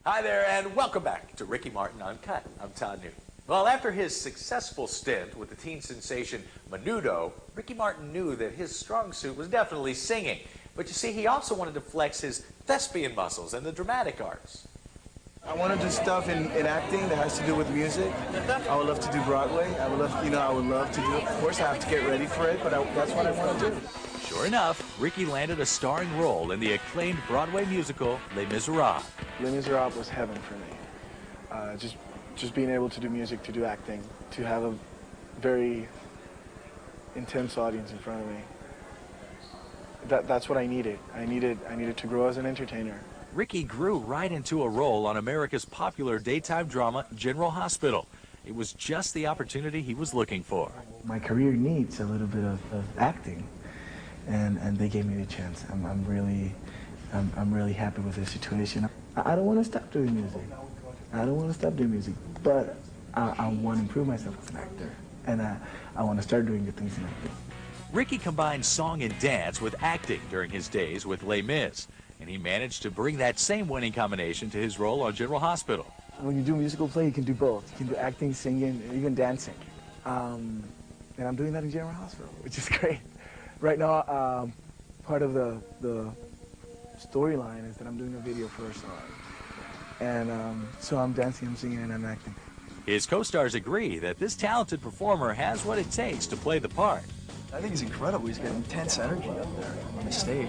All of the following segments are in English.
Hi there, and welcome back to Ricky Martin Uncut. I'm Todd Newton. Well, after his successful stint with the teen sensation Menudo, Ricky Martin knew that his strong suit was definitely singing. But you see, he also wanted to flex his thespian muscles and the dramatic arts. I want to do stuff in acting that has to do with music. I would love to do Broadway. I would love to do it. Of course, I have to get ready for it, but that's what I want to do. Sure enough, Ricky landed a starring role in the acclaimed Broadway musical Les Miserables. Les Miserables was heaven for me. Just being able to do music, to do acting, to have a very intense audience in front of me. That's what I needed. I needed to grow as an entertainer. Ricky grew right into a role on America's popular daytime drama, General Hospital. It was just the opportunity he was looking for. My career needs a little bit of acting, and they gave me the chance. I'm really happy with this situation. I don't want to stop doing music. But I want to improve myself as an actor, and I want to start doing good things in acting. Ricky combined song and dance with acting during his days with Les Mis, and he managed to bring that same winning combination to his role on General Hospital. When you do a musical play, you can do both. You can do acting, singing, and even dancing. And I'm doing that in General Hospital, which is great. Right now, part of the storyline is that I'm doing a video for a song. And so I'm dancing, I'm singing, and I'm acting. His co-stars agree that this talented performer has what it takes to play the part. I think he's incredible. He's got intense energy up there on the stage.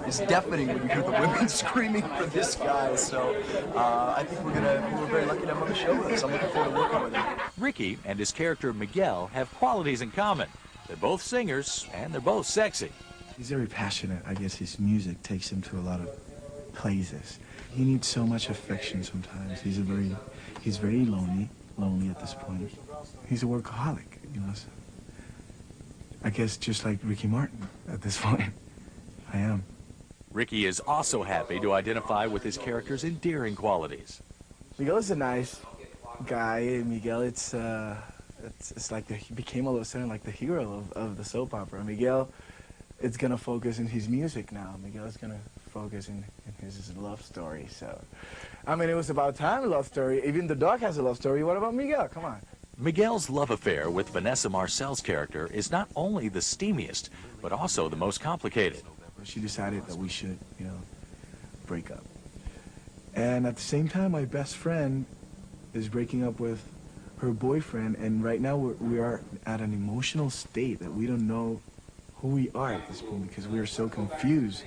It's deafening when you hear the women screaming for this guy. So I think we're very lucky to have him on the show with us. I'm looking forward to working with him. Ricky and his character Miguel have qualities in common. They're both singers and they're both sexy. He's very passionate. I guess his music takes him to a lot of places. He needs so much affection sometimes. He's very lonely at this point. He's a workaholic, you know. So I guess just like Ricky Martin at this point, I am. Ricky is also happy to identify with his character's endearing qualities. Miguel is a nice guy. Miguel, it's like he became all of a sudden like the hero of the soap opera. Miguel is gonna focus in his music now. Miguel is gonna focus in his love story. So, I mean, it was about time, a love story. Even the dog has a love story. What about Miguel? Come on. Miguel's love affair with Vanessa Marcel's character is not only the steamiest, but also the most complicated. She decided that we should, break up. And at the same time, my best friend is breaking up with her boyfriend, and right now we are at an emotional state that we don't know who we are at this point because we are so confused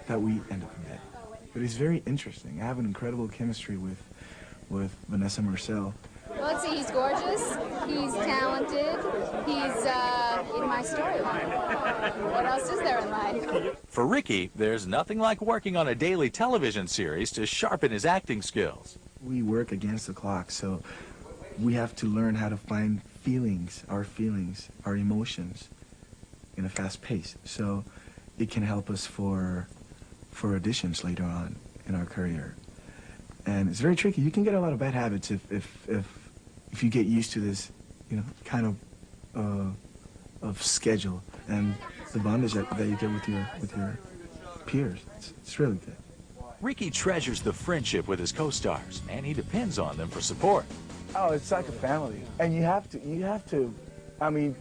that we end up in bed. But it's very interesting. I have an incredible chemistry with Vanessa Marcel. Well, let's see, he's gorgeous, he's talented, he's in my storyline. What else is there in life? For Ricky, there's nothing like working on a daily television series to sharpen his acting skills. We work against the clock, so we have to learn how to find our emotions in a fast pace. So it can help us for auditions later on in our career. And it's very tricky. You can get a lot of bad habits if you get used to this, kind of schedule and the bondage that you get with your peers. It's really good. Ricky treasures the friendship with his co-stars, and he depends on them for support. Oh, it's like a family, and you have to. I mean,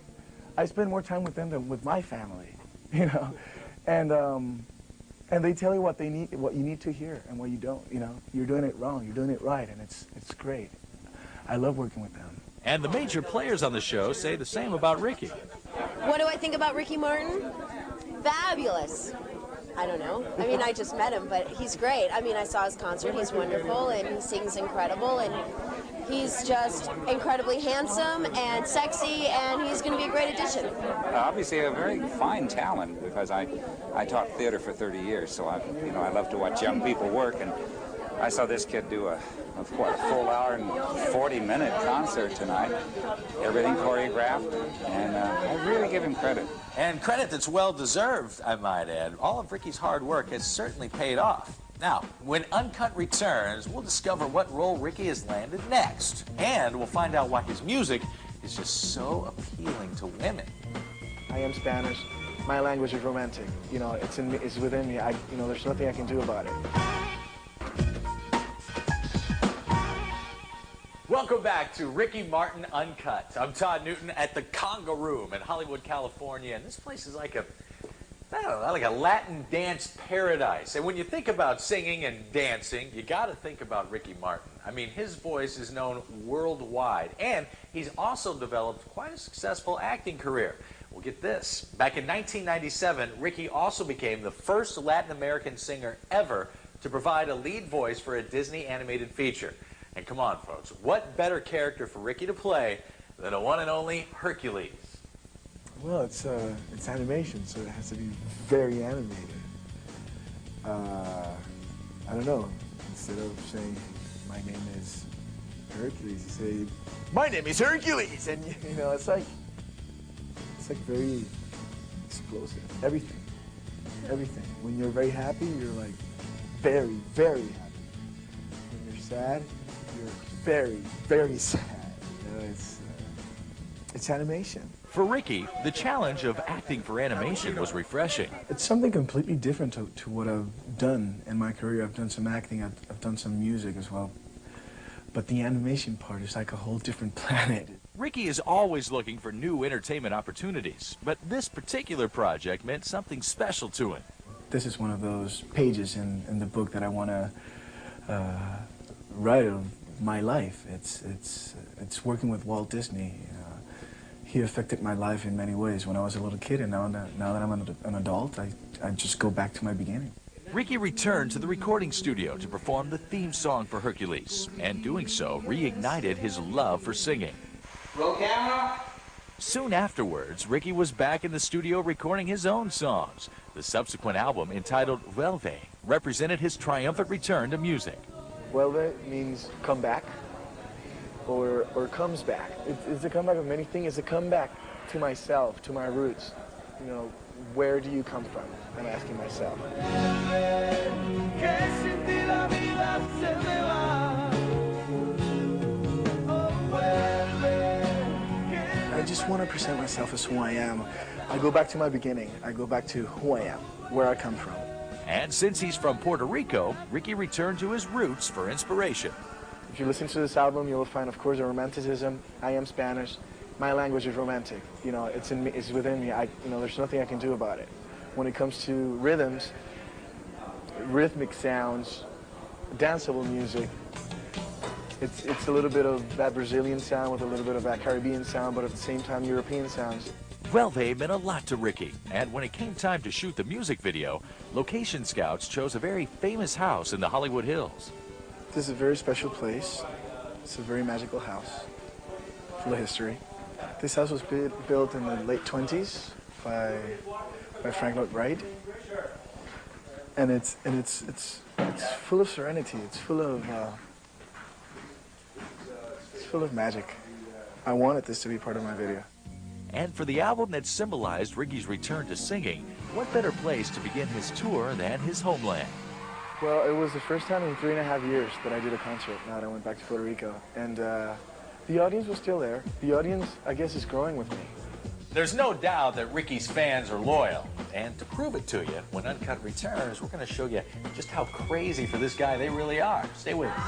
I spend more time with them than with my family, and they tell you what they need, what you need to hear, and what you don't. You're doing it wrong, you're doing it right, and it's great. I love working with them. And the major players on the show say the same about Ricky. What do I think about Ricky Martin? Fabulous. I don't know. I mean, I just met him, but he's great. I mean, I saw his concert. He's wonderful, and he sings incredible, and he's just incredibly handsome and sexy, and he's going to be a great addition. Obviously, a very fine talent, because I taught theater for 30 years, so I love to watch young people work, and I saw this kid do a full hour and 40-minute concert tonight. Everything choreographed, and I really give him credit. And credit that's well-deserved, I might add. All of Ricky's hard work has certainly paid off. Now, when Uncut returns, we'll discover what role Ricky has landed next. And we'll find out why his music is just so appealing to women. I am Spanish. My language is romantic. It's in me, it's within me. There's nothing I can do about it. Welcome back to Ricky Martin Uncut. I'm Todd Newton at the Conga Room in Hollywood, California, and this place is like a, I don't know, like a Latin dance paradise. And when you think about singing and dancing, you got to think about Ricky Martin. I mean, his voice is known worldwide, and he's also developed quite a successful acting career. Well, get this. Back in 1997, Ricky also became the first Latin American singer ever to provide a lead voice for a Disney animated feature. And come on, folks, what better character for Ricky to play than a one and only Hercules? Well, it's animation, so it has to be very animated. I don't know. Instead of saying my name is Hercules, you say my name is Hercules, and you know it's like very explosive. Everything. When you're very happy, you're like very, very happy. When you're sad, you're very, very sad. You know, it's animation. For Ricky, the challenge of acting for animation was refreshing. It's something completely different to what I've done in my career. I've done some acting, I've done some music as well. But the animation part is like a whole different planet. Ricky is always looking for new entertainment opportunities, but this particular project meant something special to him. This is one of those pages in the book that I want to write of my life. It's working with Walt Disney. He affected my life in many ways when I was a little kid, and now that I'm an adult, I just go back to my beginning. Ricky returned to the recording studio to perform the theme song for Hercules, and doing so reignited his love for singing. Roll camera. Soon afterwards, Ricky was back in the studio recording his own songs. The subsequent album, entitled Vuelve, represented his triumphant return to music. Vuelve means come back, or comes back. It's a comeback of many things. It's a comeback to myself, to my roots. You know, where do you come from? I'm asking myself. I just want to present myself as who I am. I go back to my beginning. I go back to who I am, where I come from. And since he's from Puerto Rico, Ricky returned to his roots for inspiration. If you listen to this album, you'll find, of course, a romanticism. I am Spanish. My language is romantic. You know, it's in me. It's within me. There's nothing I can do about it. When it comes to rhythms, rhythmic sounds, danceable music, it's a little bit of that Brazilian sound with a little bit of that Caribbean sound, but at the same time, European sounds. Vuelve meant a lot to Ricky, and when it came time to shoot the music video, location scouts chose a very famous house in the Hollywood Hills. This is a very special place. It's a very magical house, full of history. This house was built in the late 20s by Frank Lloyd Wright, and it's full of serenity. It's full of magic. I wanted this to be part of my video. And for the album that symbolized Ricky's return to singing, what better place to begin his tour than his homeland? Well, it was the first time in 3.5 years that I did a concert now that I went back to Puerto Rico. And the audience was still there. The audience, I guess, is growing with me. There's no doubt that Ricky's fans are loyal. And to prove it to you, when Uncut returns, we're going to show you just how crazy for this guy they really are. Stay with us.